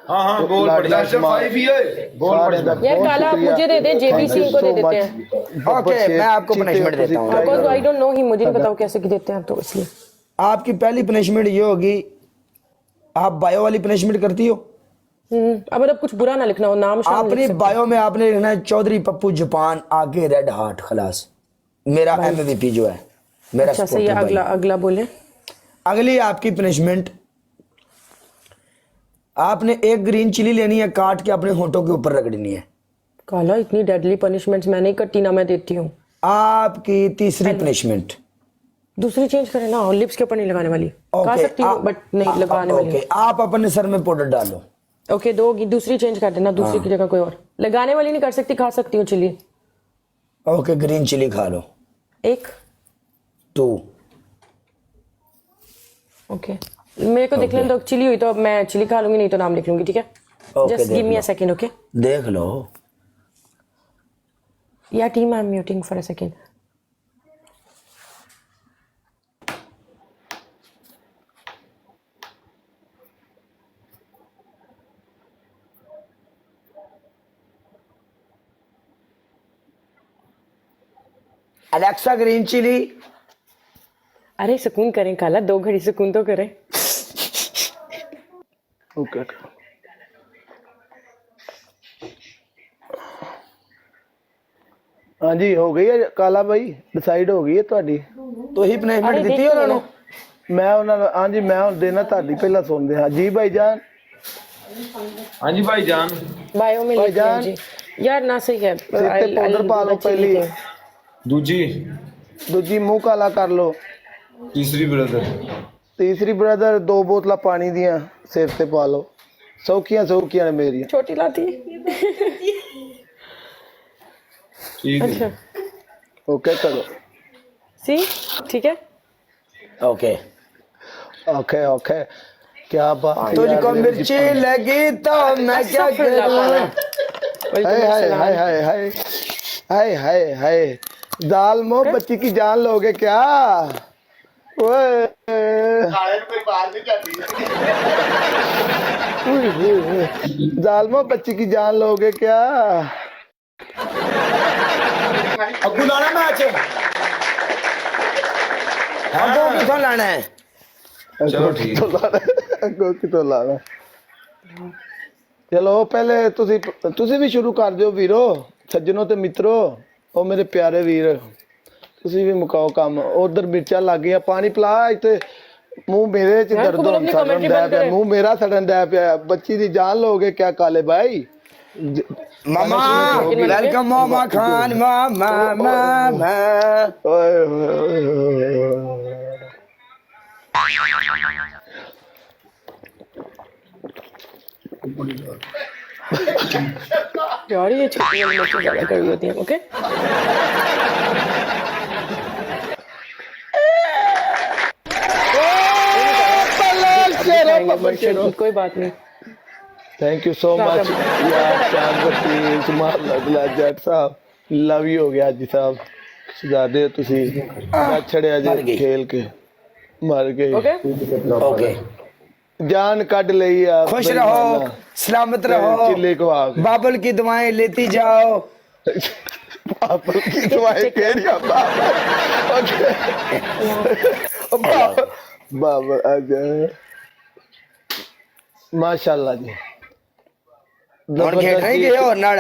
हाँ हाँ बोल बढ़िया से 5 ही है बोल बढ़िया यार काला आप मुझे दे दे, जेबी सिंह को दे देते हैं। ओके मैं आपको पनिशमेंट देता हूँ। बिकॉज़ आई डोंट नो ही, मुझे नहीं बताओ कैसे की देते हैं, तो इसलिए आपकी पहली पनिशमेंट ये होगी, आप बायो वाली पनिशमेंट करती हो। अब मतलब कुछ बुरा ना लिखना हो, नाम शाम अपनी बायो में आपने लिखना है चौधरी पप्पू जापान आगे रेड हार्ट खलास, मेरा MVP जो है मेरा। अच्छा सही है, अगला अगला बोले। अगली आपकी पनिशमेंट, आपने एक ग्रीन चिली लेनी है, काट के अपने होंठों के ऊपर रगड़नी है। काला इतनी डेडली पनिशमेंट्स मैं नहीं करती ना, मैं देती हूँ। आपकी तीसरी पनिशमेंट, दूसरी चेंज करें ना, लिप्स के ऊपर नहीं लगाने वाली, खा सकती हूँ बट नहीं लगाने वाली। आप अपने सर में पाउडर डालो। ओके दो, दूसरी चेंज कर देना, दूसरी की जगह कोई और। लगाने वाली नहीं कर सकती, खा सकती हूँ चिली। ओके ग्रीन चिली खा लो। एक 2 ओके मेरे को देख लें तो चिली हुई तो अब मैं चिली खा लूंगी, नहीं तो नाम लिख लूंगी, ठीक है। Just give me a second. Okay देख लो। या team I am muting for a second. Alexa green chilli. अरे सुकून करें काला, 2 घड़ी सुकून तो करें। ओके हाँ जी हो गई है काला भाई, डिसाइड हो गई है ਤੁਹਾਡੀ। ਤੁਸੀਂ ਪਨਿਸ਼ਮੈਂਟ ਦਿੱਤੀ ਉਹਨਾਂ ਨੂੰ? ਮੈਂ ਉਹਨਾਂ ਨੂੰ ਹਾਂਜੀ ਮੈਂ ਹੁਣ ਦੇਣਾ ਤੁਹਾਡੀ, ਪਹਿਲਾਂ ਸੁਣਦੇ ਹਾਂ ਜੀ भाईजान। हाँ जी भाईजान। बायो में लिख भाईजान। जी यार ना सही है, ਤੇ ਪਾਊਡਰ ਪਾ ਲਓ ਪਹਿਲੀ, दूजी ਦੂਜੀ ਮੂੰਹ ਕਾਲਾ ਕਰ ਲਓ, तीसरी ब्रदर ਤੀਸਰੀ ਬ੍ਰਦਰ 2 ਬੋਤਲਾਂ ਪਾਣੀ ਦੀਆਂ ਸਿਰ ਤੇ ਪਾ ਲਓ, ਸੌਖੀਆਂ ਸੌਖੀਆਂ ਨੇ ਮੇਰੀਆਂ। छोटी लाती ठीक है। अच्छा ओके करो। सी ठीक है। ओके ओके ओके क्या बात है तुझको मिर्ची लगी तो मैं क्या करूं? हाय हाय हाय हाय हाय हाय हाय हाय दाल मो बच्ची की जान लोगे क्या? दाल मो बच्ची की जान लोगे क्या? अग्गू लाना मैच, अग्गू किथों लाना है? चलो ठीक ਅੱਗੋਂ ਕਿਤੋਂ ਲਾਣਾ। ਚਲੋ ਪਹਿਲੇ ਤੁਸੀਂ ਵੀ ਸ਼ੁਰੂ ਕਰ ਦਿਓ ਵੀਰੋ, ਸੱਜਣੋ ਤੇ ਮਿੱਤਰੋ, ਉਹ ਮੇਰੇ ਪਿਆਰੇ ਵੀਰ, ਤੁਸੀਂ ਵੀ ਮੁਕਾਓ ਕੰਮ। ਉਧਰ ਮਿਰਚਾਂ ਲੱਗ ਗਈਆਂ, ਪਾਣੀ ਪਿਲਾ ਇੱਥੇ, ਮੂੰਹ ਮੇਰੇ ਚ ਦਰਦ ਹੋਣ ਸੜਨ ਦਾ ਪਿਆ, ਮੂੰਹ ਮੇਰਾ ਸੜਨ ਦਾ ਪਿਆ। ਬੱਚੀ ਦੀ ਜਾਨ ਲੋਗੇ ਕਿਆ ਕਾਲੇ ਭਾਈ? मामा वेलकम मामा खान मामा मामा। ओए ओए यार ये छोटी वाली मिर्ची ज्यादा कड़वी होती है। ओके कोई बात नहीं। थैंक यू सो मच यार जट साहब, लव यू हो गया जी साहब, सजादे हो तुसी ना छड़िया जी खेल के मर गए। ओके जान कट ली यार, खुश रहो सलामत रहो, चिल्ले को आग बाबुल की दुआएं लेती जाओ। बाबुल की दुआएं केड़ियां बाबा आजा माशाल्लाह जी। ਹੁਣ ਖੇਡ ਨਹੀਂ ਗਏ ਹੋਰ ਨਾਲ।